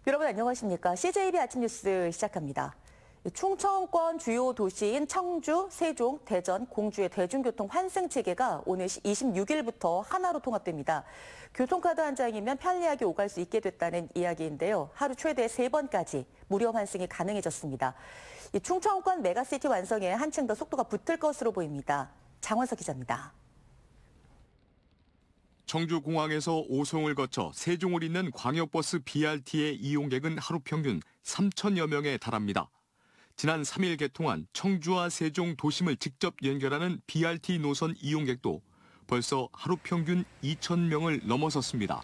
여러분 안녕하십니까? CJB 아침 뉴스 시작합니다. 충청권 주요 도시인 청주, 세종, 대전, 공주의 대중교통 환승 체계가 오늘 26일부터 하나로 통합됩니다. 교통카드 한 장이면 편리하게 오갈 수 있게 됐다는 이야기인데요. 하루 최대 3번까지 무료 환승이 가능해졌습니다. 충청권 메가시티 완성에 한층 더 속도가 붙을 것으로 보입니다. 장원석 기자입니다. 청주공항에서 오송을 거쳐 세종을 잇는 광역버스 BRT의 이용객은 하루 평균 3천여 명에 달합니다. 지난 3일 개통한 청주와 세종 도심을 직접 연결하는 BRT 노선 이용객도 벌써 하루 평균 2천 명을 넘어섰습니다.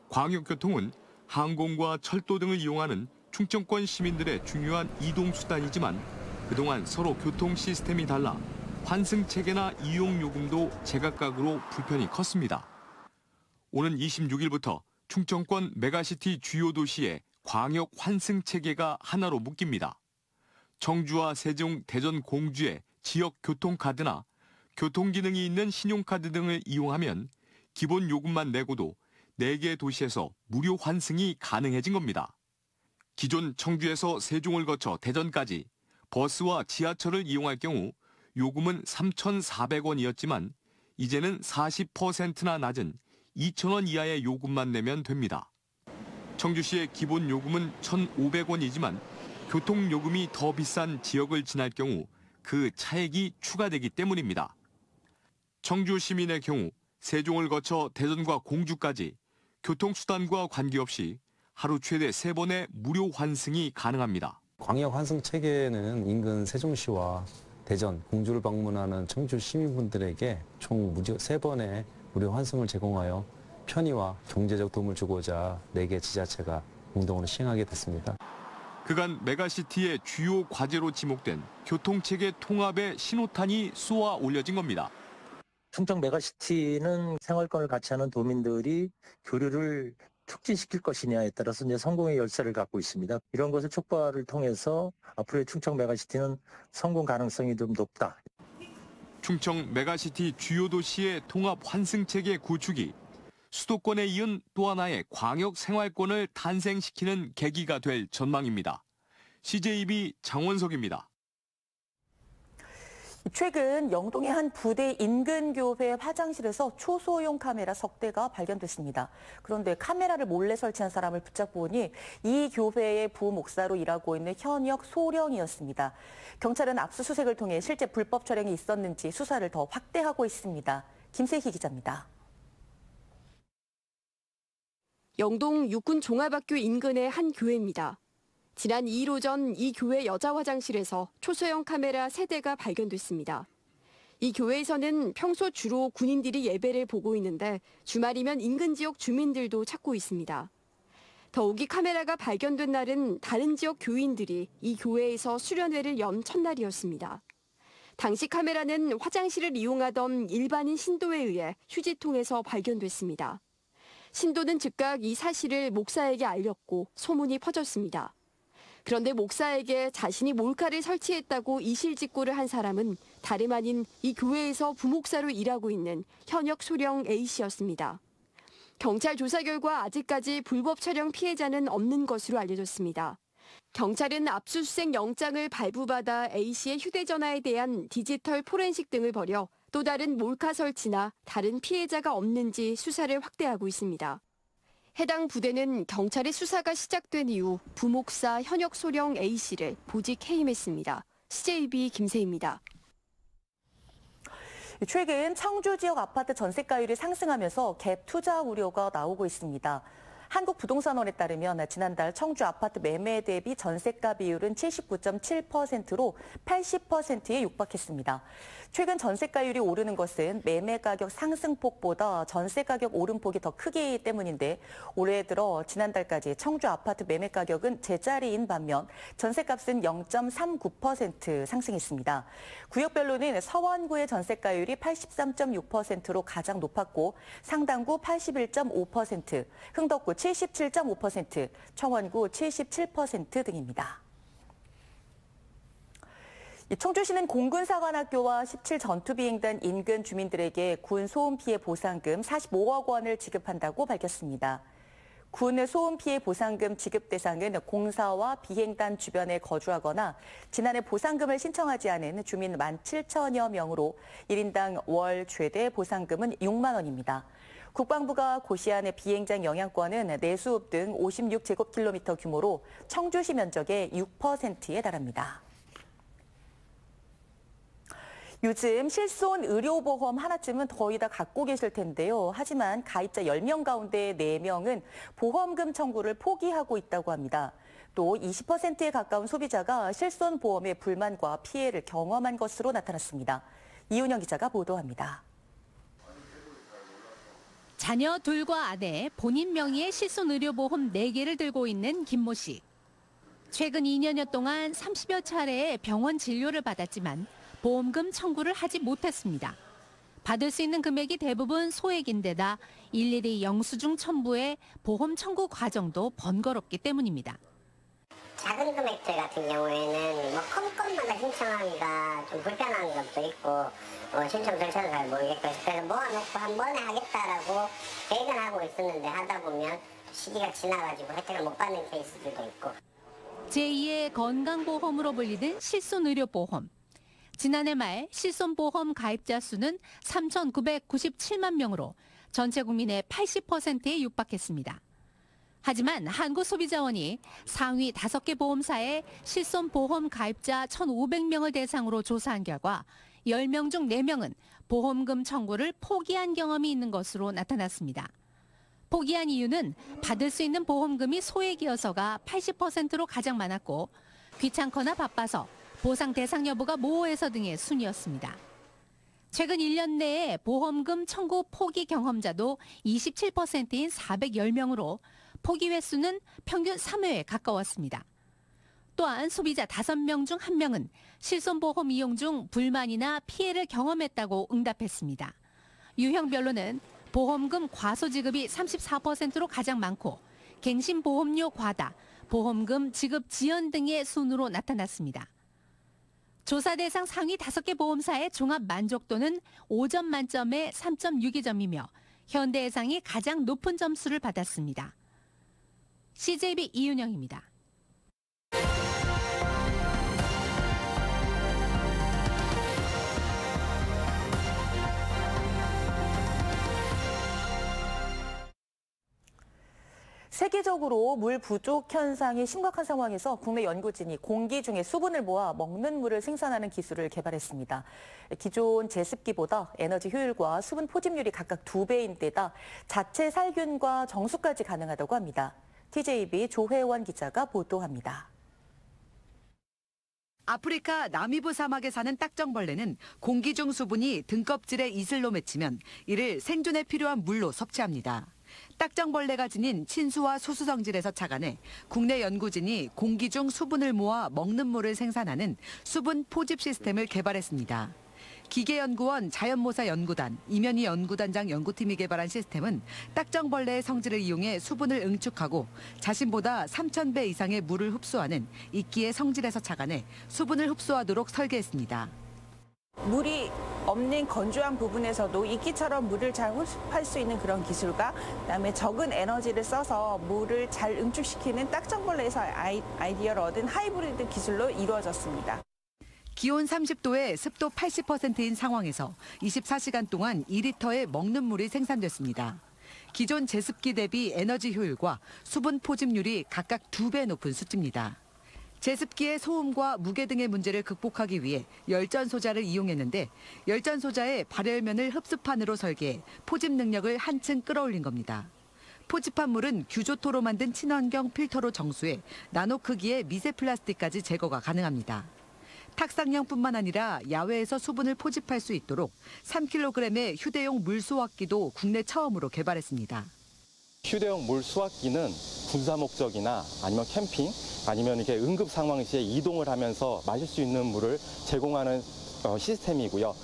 광역교통은 항공과 철도 등을 이용하는 충청권 시민들의 중요한 이동수단이지만 그동안 서로 교통 시스템이 달라 환승 체계나 이용 요금도 제각각으로 불편이 컸습니다. 오는 26일부터 충청권 메가시티 주요 도시의 광역 환승 체계가 하나로 묶입니다. 청주와 세종, 대전, 공주의 지역 교통카드나 교통기능이 있는 신용카드 등을 이용하면 기본 요금만 내고도 4개 도시에서 무료 환승이 가능해진 겁니다. 기존 청주에서 세종을 거쳐 대전까지 버스와 지하철을 이용할 경우 요금은 3,400원이었지만 이제는 40%나 낮은 2,000원 이하의 요금만 내면 됩니다. 청주시의 기본 요금은 1,500원이지만 교통요금이 더 비싼 지역을 지날 경우 그 차액이 추가되기 때문입니다. 청주 시민의 경우 세종을 거쳐 대전과 공주까지 교통수단과 관계없이 하루 최대 3번의 무료 환승이 가능합니다. 광역 환승 체계는 인근 세종시와 대전, 공주를 방문하는 청주 시민분들에게 총 3번의 무료 환승을 제공하여 편의와 경제적 도움을 주고자 4개 지자체가 공동으로 시행하게 됐습니다. 그간 메가시티의 주요 과제로 지목된 교통체계 통합의 신호탄이 쏘아 올려진 겁니다. 충청 메가시티는 생활권을 같이 하는 도민들이 교류를 촉진시킬 것이냐에 따라서 이제 성공의 열쇠를 갖고 있습니다. 이런 것을 촉발을 통해서 앞으로의 충청 메가시티는 성공 가능성이 좀 높다. 충청 메가시티 주요 도시의 통합 환승 체계 구축이 수도권에 이은 또 하나의 광역 생활권을 탄생시키는 계기가 될 전망입니다. CJB 장원석입니다. 최근 영동의 한 부대 인근 교회 화장실에서 초소형 카메라 석 대가 발견됐습니다. 그런데 카메라를 몰래 설치한 사람을 붙잡보니 이 교회의 부목사로 일하고 있는 현역 소령이었습니다. 경찰은 압수수색을 통해 실제 불법 촬영이 있었는지 수사를 더 확대하고 있습니다. 김세희 기자입니다. 영동 육군종합학교 인근의 한 교회입니다. 지난 2일 오전 이 교회 여자 화장실에서 초소형 카메라 3대가 발견됐습니다. 이 교회에서는 평소 주로 군인들이 예배를 보고 있는데 주말이면 인근 지역 주민들도 찾고 있습니다. 더욱이 카메라가 발견된 날은 다른 지역 교인들이 이 교회에서 수련회를 연 첫날이었습니다. 당시 카메라는 화장실을 이용하던 일반인 신도에 의해 휴지통에서 발견됐습니다. 신도는 즉각 이 사실을 목사에게 알렸고 소문이 퍼졌습니다. 그런데 목사에게 자신이 몰카를 설치했다고 이실직고를 한 사람은 다름 아닌 이 교회에서 부목사로 일하고 있는 현역 소령 A씨였습니다. 경찰 조사 결과 아직까지 불법 촬영 피해자는 없는 것으로 알려졌습니다. 경찰은 압수수색 영장을 발부받아 A씨의 휴대전화에 대한 디지털 포렌식 등을 벌여 또 다른 몰카 설치나 다른 피해자가 없는지 수사를 확대하고 있습니다. 해당 부대는 경찰의 수사가 시작된 이후 부목사 현역 소령 A씨를 보직 해임했습니다. CJB 김세희입니다. 최근 청주 지역 아파트 전세가율이 상승하면서 갭 투자 우려가 나오고 있습니다. 한국부동산원에 따르면 지난달 청주 아파트 매매 대비 전세가 비율은 79.7%로 80%에 육박했습니다. 최근 전세가율이 오르는 것은 매매 가격 상승폭보다 전세 가격 오름폭이 더 크기 때문인데 올해 들어 지난달까지 청주 아파트 매매 가격은 제자리인 반면 전세값은 0.39% 상승했습니다. 구역별로는 서원구의 전세가율이 83.6%로 가장 높았고 상당구 81.5%, 흥덕구 77.5%, 청원구 77% 등입니다. 청주시는 공군사관학교와 17전투비행단 인근 주민들에게 군 소음 피해 보상금 45억 원을 지급한다고 밝혔습니다. 군 소음 피해 보상금 지급 대상은 공사와 비행단 주변에 거주하거나 지난해 보상금을 신청하지 않은 주민 17,000여 명으로 1인당 월 최대 보상금은 6만 원입니다. 국방부가 고시한 비행장 영향권은 내수읍 등 56제곱킬로미터 규모로 청주시 면적의 6%에 달합니다. 요즘 실손 의료보험 하나쯤은 거의 다 갖고 계실 텐데요. 하지만 가입자 10명 가운데 4명은 보험금 청구를 포기하고 있다고 합니다. 또 20%에 가까운 소비자가 실손보험의 불만과 피해를 경험한 것으로 나타났습니다. 이윤영 기자가 보도합니다. 자녀 둘과 아내, 본인 명의의 실손의료보험 4개를 들고 있는 김모 씨. 최근 2년여 동안 30여 차례의 병원 진료를 받았지만 보험금 청구를 하지 못했습니다. 받을 수 있는 금액이 대부분 소액인데다 일일이 영수증 첨부에 보험 청구 과정도 번거롭기 때문입니다. 작은 금액들 같은 경우에는 건마다 신청하기가 좀 불편한 점도 있고 신청 절차도 잘 모르겠고 그래서 모아놓고 한 번에 하겠다라고 계획은 하고 있었는데 하다 보면 시기가 지나가지고 혜택을 못 받는 케이스들도 있고. 제2의 건강보험으로 불리는 실손의료보험. 지난해 말 실손보험 가입자 수는 3,997만 명으로 전체 국민의 80%에 육박했습니다. 하지만 한국소비자원이 상위 5개 보험사의 실손보험 가입자 1,500명을 대상으로 조사한 결과 10명 중 4명은 보험금 청구를 포기한 경험이 있는 것으로 나타났습니다. 포기한 이유는 받을 수 있는 보험금이 소액이어서가 80%로 가장 많았고 귀찮거나 바빠서 보상 대상 여부가 모호해서 등의 순이었습니다. 최근 1년 내에 보험금 청구 포기 경험자도 27%인 410명으로 포기 횟수는 평균 3회에 가까웠습니다. 또한 소비자 5명 중 1명은 실손보험 이용 중 불만이나 피해를 경험했다고 응답했습니다. 유형별로는 보험금 과소 지급이 34%로 가장 많고 갱신보험료 과다, 보험금 지급 지연 등의 순으로 나타났습니다. 조사 대상 상위 5개 보험사의 종합 만족도는 5점 만점에 3.62점이며 현대해상이 가장 높은 점수를 받았습니다. CJB 이윤영입니다. 세계적으로 물 부족 현상이 심각한 상황에서 국내 연구진이 공기 중에 수분을 모아 먹는 물을 생산하는 기술을 개발했습니다. 기존 제습기보다 에너지 효율과 수분 포집률이 각각 2배인데다 자체 살균과 정수까지 가능하다고 합니다. TJB 조혜원 기자가 보도합니다. 아프리카 나미부 사막에 사는 딱정벌레는 공기 중 수분이 등껍질에 이슬로 맺히면 이를 생존에 필요한 물로 섭취합니다. 딱정벌레가 지닌 친수와 소수 성질에서 착안해 국내 연구진이 공기 중 수분을 모아 먹는 물을 생산하는 수분 포집 시스템을 개발했습니다. 기계연구원 자연모사연구단 이면희 연구단장 연구팀이 개발한 시스템은 딱정벌레의 성질을 이용해 수분을 응축하고 자신보다 3,000배 이상의 물을 흡수하는 이끼의 성질에서 착안해 수분을 흡수하도록 설계했습니다. 물이 없는 건조한 부분에서도 이끼처럼 물을 잘 흡수할 수 있는 그런 기술과 그다음에 적은 에너지를 써서 물을 잘 응축시키는 딱정벌레에서 아이디어를 얻은 하이브리드 기술로 이루어졌습니다. 기온 30도에 습도 80%인 상황에서 24시간 동안 2리터의 먹는 물이 생산됐습니다. 기존 제습기 대비 에너지 효율과 수분 포집률이 각각 2배 높은 수치입니다. 제습기의 소음과 무게 등의 문제를 극복하기 위해 열전 소자를 이용했는데 열전 소자의 발열면을 흡수판으로 설계해 포집 능력을 한층 끌어올린 겁니다. 포집한 물은 규조토로 만든 친환경 필터로 정수해 나노 크기의 미세 플라스틱까지 제거가 가능합니다. 탁상형뿐만 아니라 야외에서 수분을 포집할 수 있도록 3kg의 휴대용 물 수확기도 국내 처음으로 개발했습니다. 휴대용 물 수확기는 군사 목적이나 아니면 캠핑 아니면 이렇게 응급 상황 시에 이동을 하면서 마실 수 있는 물을 제공하는 시스템이고요.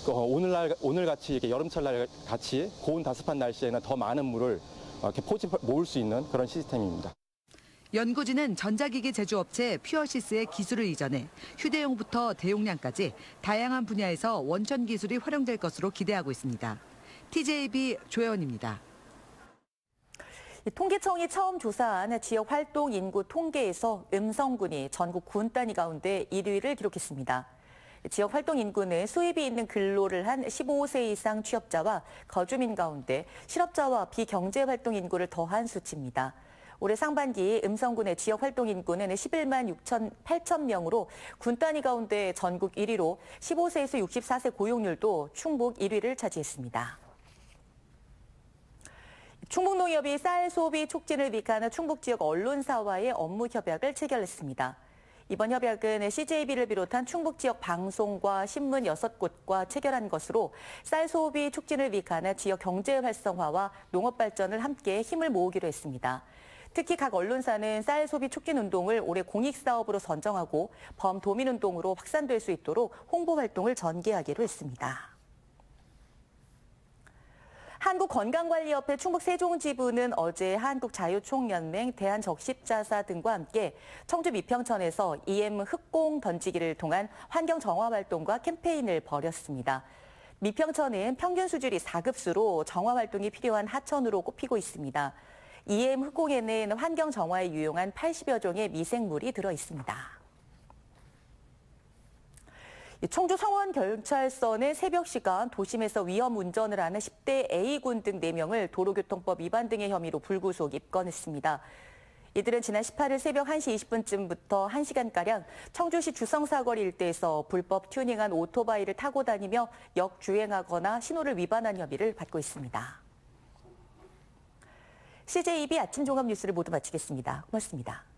오늘 같이 이렇게 여름철 같이 고온 다습한 날씨에는 더 많은 물을 이렇게 모을 수 있는 그런 시스템입니다. 연구진은 전자기기 제조업체 퓨어시스의 기술을 이전해 휴대용부터 대용량까지 다양한 분야에서 원천 기술이 활용될 것으로 기대하고 있습니다. TJB 조혜원입니다. 통계청이 처음 조사한 지역 활동 인구 통계에서 음성군이 전국 군 단위 가운데 1위를 기록했습니다. 지역 활동 인구는 수입이 있는 근로를 한 15세 이상 취업자와 거주민 가운데 실업자와 비경제 활동 인구를 더한 수치입니다. 올해 상반기 음성군의 지역 활동 인구는 11만 8천 명으로 군 단위 가운데 전국 1위로 15세에서 64세 고용률도 충북 1위를 차지했습니다. 충북농협이 쌀 소비 촉진을 위한 충북 지역 언론사와의 업무 협약을 체결했습니다. 이번 협약은 CJB를 비롯한 충북 지역 방송과 신문 6곳과 체결한 것으로 쌀 소비 촉진을 위한 지역 경제 활성화와 농업 발전을 함께 힘을 모으기로 했습니다. 특히 각 언론사는 쌀 소비 촉진 운동을 올해 공익사업으로 선정하고 범도민 운동으로 확산될 수 있도록 홍보 활동을 전개하기로 했습니다. 한국건강관리협회 충북 세종지부는 어제 한국자유총연맹, 대한적십자사 등과 함께 청주 미평천에서 EM 흑공 던지기를 통한 환경정화 활동과 캠페인을 벌였습니다. 미평천은 평균 수질이 4급수로 정화 활동이 필요한 하천으로 꼽히고 있습니다. EM 흑공에는 환경정화에 유용한 80여 종의 미생물이 들어 있습니다. 청주 성원경찰서는 새벽 시간 도심에서 위험 운전을 하는 10대 A군 등 4명을 도로교통법 위반 등의 혐의로 불구속 입건했습니다. 이들은 지난 18일 새벽 1시 20분쯤부터 1시간가량 청주시 주성사거리 일대에서 불법 튜닝한 오토바이를 타고 다니며 역주행하거나 신호를 위반한 혐의를 받고 있습니다. CJB 아침 종합 뉴스를 모두 마치겠습니다. 고맙습니다.